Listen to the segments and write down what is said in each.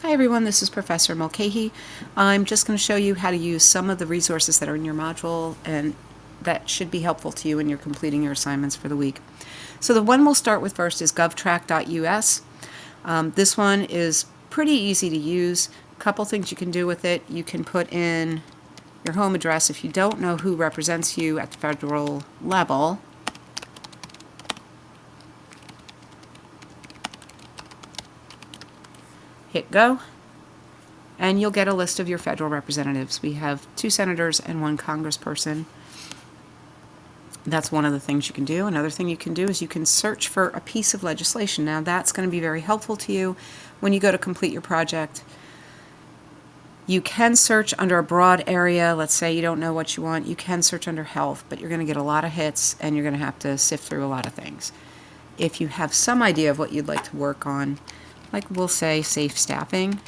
Hi everyone, this is Professor Mulcahy. I'm just going to show you how to use some of the resources that are in your module, and that should be helpful to you when you're completing your assignments for the week. So the one we'll start with first is govtrack.us. This one is pretty easy to use. A couple things you can do with it. You can put in your home address if you don't know who represents you at the federal level. Hit go, and you'll get a list of your federal representatives. We have 2 senators and 1 congressperson. That's one of the things you can do. Another thing you can do is you can search for a piece of legislation. Now that's going to be very helpful to you when you go to complete your project. You can search under a broad area. Let's say you don't know what you want. You can search under health, but you're going to get a lot of hits and you're going to have to sift through a lot of things. If you have some idea of what you'd like to work on, like we'll say safe staffing,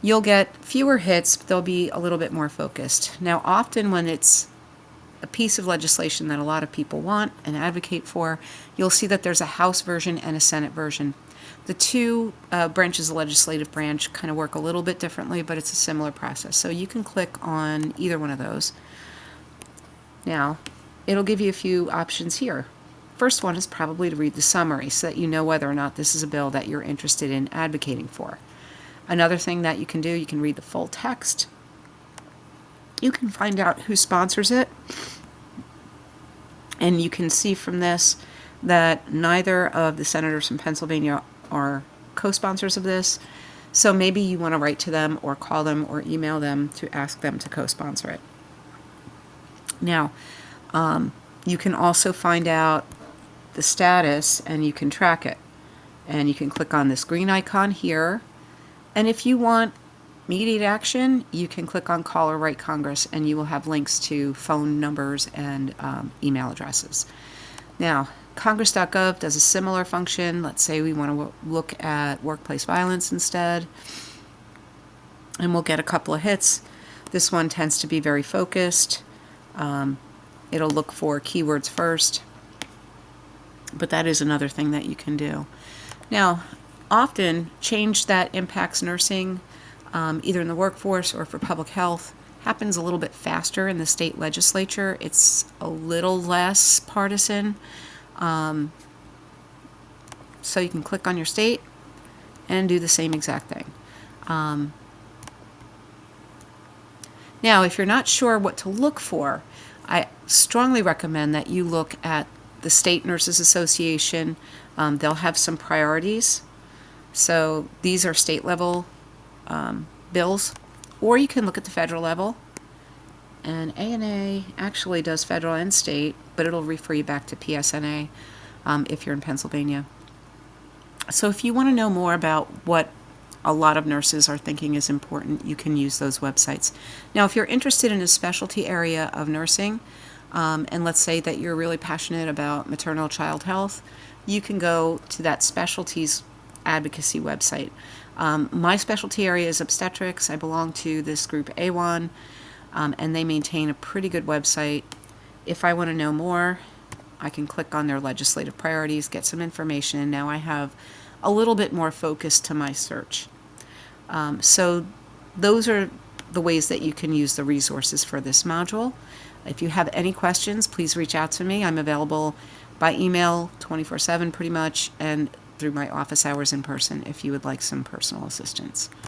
you'll get fewer hits, but they'll be a little bit more focused. Now, often when it's a piece of legislation that a lot of people want and advocate for, you'll see that there's a House version and a Senate version. The two branches of the legislative branch kind of work a little bit differently, but it's a similar process. So you can click on either one of those. Now, it'll give you a few options here. First one is probably to read the summary so that you know whether or not this is a bill that you're interested in advocating for. Another thing that you can do, you can read the full text. You can find out who sponsors it. And you can see from this that neither of the senators from Pennsylvania are co-sponsors of this. So maybe you want to write to them or call them or email them to ask them to co-sponsor it. Now, you can also find out the status and you can track it. And you can click on this green icon here. And if you want immediate action, you can click on Call or Write Congress and you will have links to phone numbers and email addresses. Now, Congress.gov does a similar function. Let's say we want to look at workplace violence instead. And we'll get a couple of hits. This one tends to be very focused. It'll look for keywords first. But that is another thing that you can do. Now, often change that impacts nursing, either in the workforce or for public health, happens a little bit faster in the state legislature. It's a little less partisan. So you can click on your state and do the same exact thing. Now, if you're not sure what to look for, I strongly recommend that you look at the State Nurses Association. They'll have some priorities. So these are state level bills, or you can look at the federal level. And ANA actually does federal and state, but it'll refer you back to PSNA if you're in Pennsylvania. So if you want to know more about what a lot of nurses are thinking is important, you can use those websites. Now, if you're interested in a specialty area of nursing, and let's say that you're really passionate about maternal child health, you can go to that specialties advocacy website. My specialty area is obstetrics. I belong to this group A1, and they maintain a pretty good website. If I want to know more, I can click on their legislative priorities, get some information, and now I have a little bit more focus to my search. So those are the ways that you can use the resources for this module. If you have any questions, please reach out to me. I'm available by email 24/7 pretty much, and through my office hours in person if you would like some personal assistance.